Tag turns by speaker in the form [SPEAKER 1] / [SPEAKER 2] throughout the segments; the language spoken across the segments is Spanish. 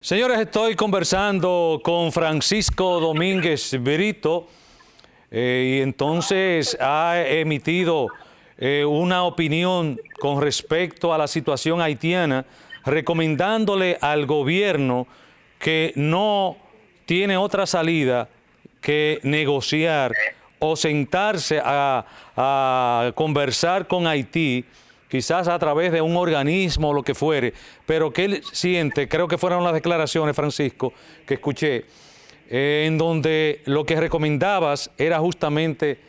[SPEAKER 1] Señores, estoy conversando con Francisco Domínguez Brito y entonces ha emitido una opinión con respecto a la situación haitiana, recomendándole al gobierno que no tiene otra salida que negociar o sentarse a conversar con Haití, quizás a través de un organismo o lo que fuere, pero que él siente, creo que fueron las declaraciones, Francisco, que escuché, en donde lo que recomendabas era justamente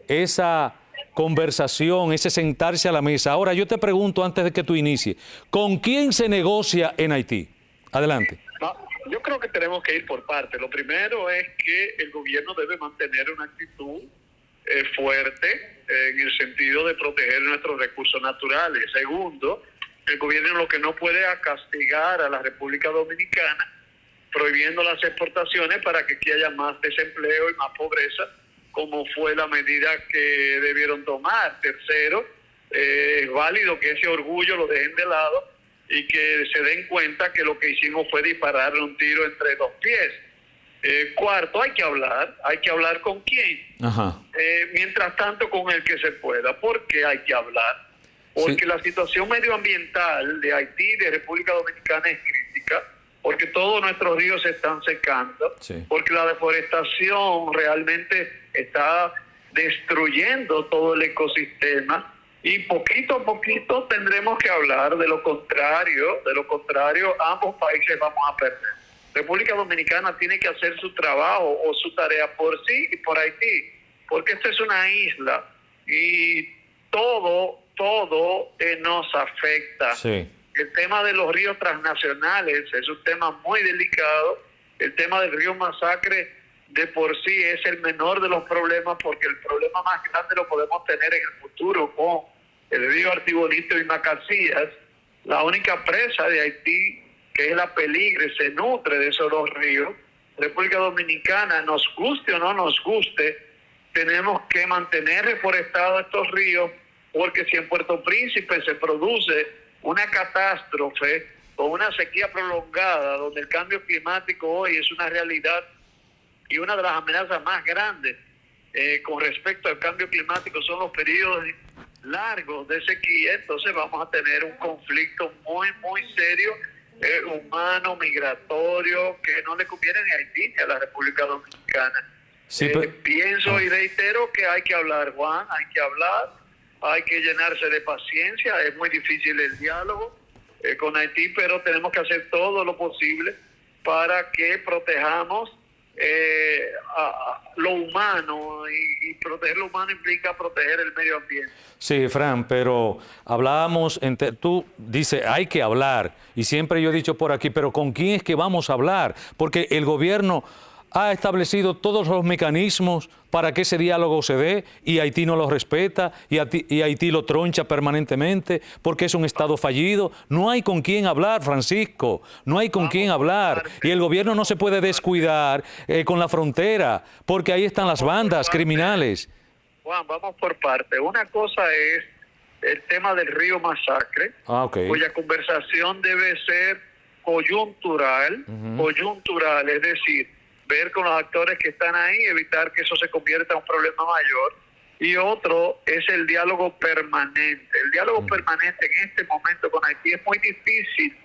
[SPEAKER 1] esa conversación, ese sentarse a la mesa. Ahora, yo te pregunto antes de que tú inicies, ¿con quién se negocia en Haití? Adelante.
[SPEAKER 2] No, yo creo que tenemos que ir por partes. Lo primero es que el gobierno debe mantener una actitud fuerte en el sentido de proteger nuestros recursos naturales. Segundo, el gobierno lo que no puede es castigar a la República Dominicana prohibiendo las exportaciones para que aquí haya más desempleo y más pobreza, como fue la medida que debieron tomar. Tercero, es válido que ese orgullo lo dejen de lado y que se den cuenta que lo que hicimos fue dispararle un tiro entre dos pies. Cuarto, hay que hablar con quién.
[SPEAKER 1] Ajá.
[SPEAKER 2] Mientras tanto con el que se pueda. ¿Por qué hay que hablar? Porque sí, la situación medioambiental de Haití y de República Dominicana es crítica, porque todos nuestros ríos se están secando, sí, porque la deforestación realmente está destruyendo todo el ecosistema, y poquito a poquito tendremos que hablar. De lo contrario, ambos países vamos a perder. República Dominicana tiene que hacer su trabajo o su tarea por sí y por Haití, porque esta es una isla y todo nos afecta.
[SPEAKER 1] Sí.
[SPEAKER 2] El tema de los ríos transnacionales es un tema muy delicado. El tema del río Masacre de por sí es el menor de los problemas, porque el problema más grande lo podemos tener en el futuro con el río Artibonito y Macacías. La única presa de Haití, que es la Peligre, se nutre de esos dos ríos. República Dominicana, nos guste o no nos guste, tenemos que mantener reforestados estos ríos, porque si en Puerto Príncipe se produce una catástrofe o una sequía prolongada, donde el cambio climático hoy es una realidad y una de las amenazas más grandes con respecto al cambio climático son los periodos largos de sequía, entonces vamos a tener un conflicto muy serio, humano, migratorio, que no le conviene ni a Haití ni a la República Dominicana.
[SPEAKER 1] Sí,
[SPEAKER 2] pienso y reitero que hay que hablar, Juan, hay que llenarse de paciencia. Es muy difícil el diálogo con Haití, pero tenemos que hacer todo lo posible para que protejamos lo humano, y proteger lo humano implica proteger el medio ambiente.
[SPEAKER 1] Sí, Fran, pero hablábamos, tú dices, hay que hablar, y siempre yo he dicho por aquí, pero ¿con quién es que vamos a hablar? Porque el gobierno ha establecido todos los mecanismos para que ese diálogo se dé, y Haití no lo respeta, y Haití lo troncha permanentemente, porque es un Estado fallido. No hay con quién hablar, Francisco, no hay con quién hablar, y el gobierno no se puede descuidar con la frontera, porque ahí están las bandas criminales.
[SPEAKER 2] Juan, vamos por parte. Una cosa es el tema del río Masacre,
[SPEAKER 1] okay,
[SPEAKER 2] cuya conversación debe ser coyuntural, es decir, ver con los actores que están ahí, evitar que eso se convierta en un problema mayor. Y otro es el diálogo permanente. El diálogo permanente en este momento con Haití es muy difícil,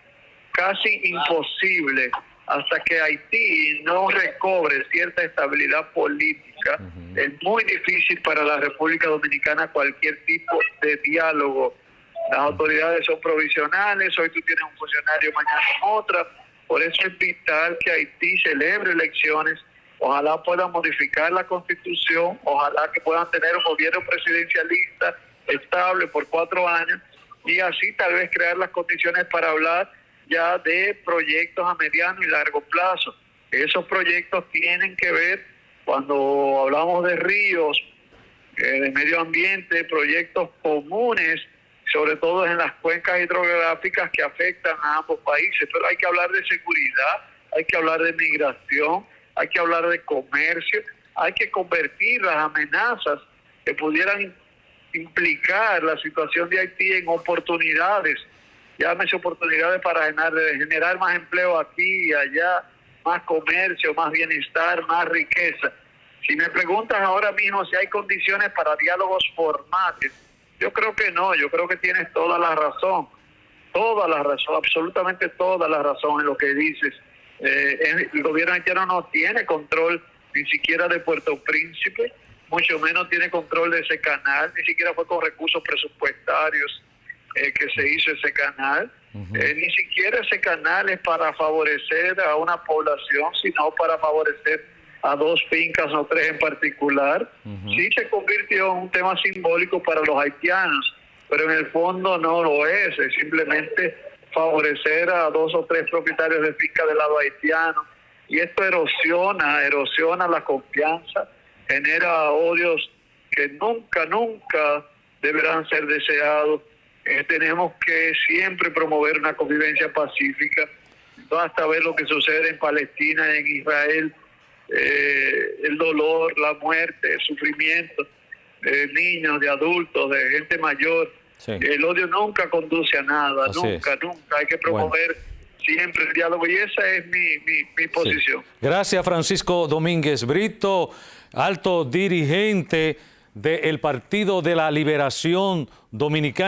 [SPEAKER 2] casi imposible, hasta que Haití no recobre cierta estabilidad política. Es muy difícil para la República Dominicana cualquier tipo de diálogo. Las autoridades son provisionales, hoy tú tienes un funcionario, mañana otra. Por eso es vital que Haití celebre elecciones. Ojalá puedan modificar la Constitución, ojalá que puedan tener un gobierno presidencialista estable por 4 años, y así tal vez crear las condiciones para hablar ya de proyectos a mediano y largo plazo. Esos proyectos tienen que ver, cuando hablamos de ríos, de medio ambiente, proyectos comunes, sobre todo en las cuencas hidrográficas que afectan a ambos países. Pero hay que hablar de seguridad, hay que hablar de migración, hay que hablar de comercio, hay que convertir las amenazas que pudieran implicar la situación de Haití en oportunidades llámese oportunidades para generar más empleo aquí y allá, más comercio, más bienestar, más riqueza. Si me preguntan ahora mismo si hay condiciones para diálogos formales, yo creo que no, yo creo que tienes toda la razón, absolutamente toda la razón en lo que dices. El gobierno haitiano no tiene control ni siquiera de Puerto Príncipe, mucho menos tiene control de ese canal, ni siquiera fue con recursos presupuestarios que se hizo ese canal. Ni siquiera ese canal es para favorecer a una población, sino para favorecer a 2 fincas o 3 en particular. Sí se convirtió en un tema simbólico para los haitianos, pero en el fondo no lo es simplemente favorecer a 2 o 3 propietarios de fincas del lado haitiano, y esto erosiona la confianza, genera odios que nunca deberán ser deseados. Tenemos que siempre promover una convivencia pacífica. Basta ver lo que sucede en Palestina, en Israel, el dolor, la muerte, el sufrimiento de niños, de adultos, de gente mayor.
[SPEAKER 1] Sí.
[SPEAKER 2] El odio nunca conduce a nada, nunca. Hay que promover siempre el diálogo, y esa es mi posición.
[SPEAKER 1] Sí. Gracias, Francisco Domínguez Brito, alto dirigente del Partido de la Liberación Dominicana.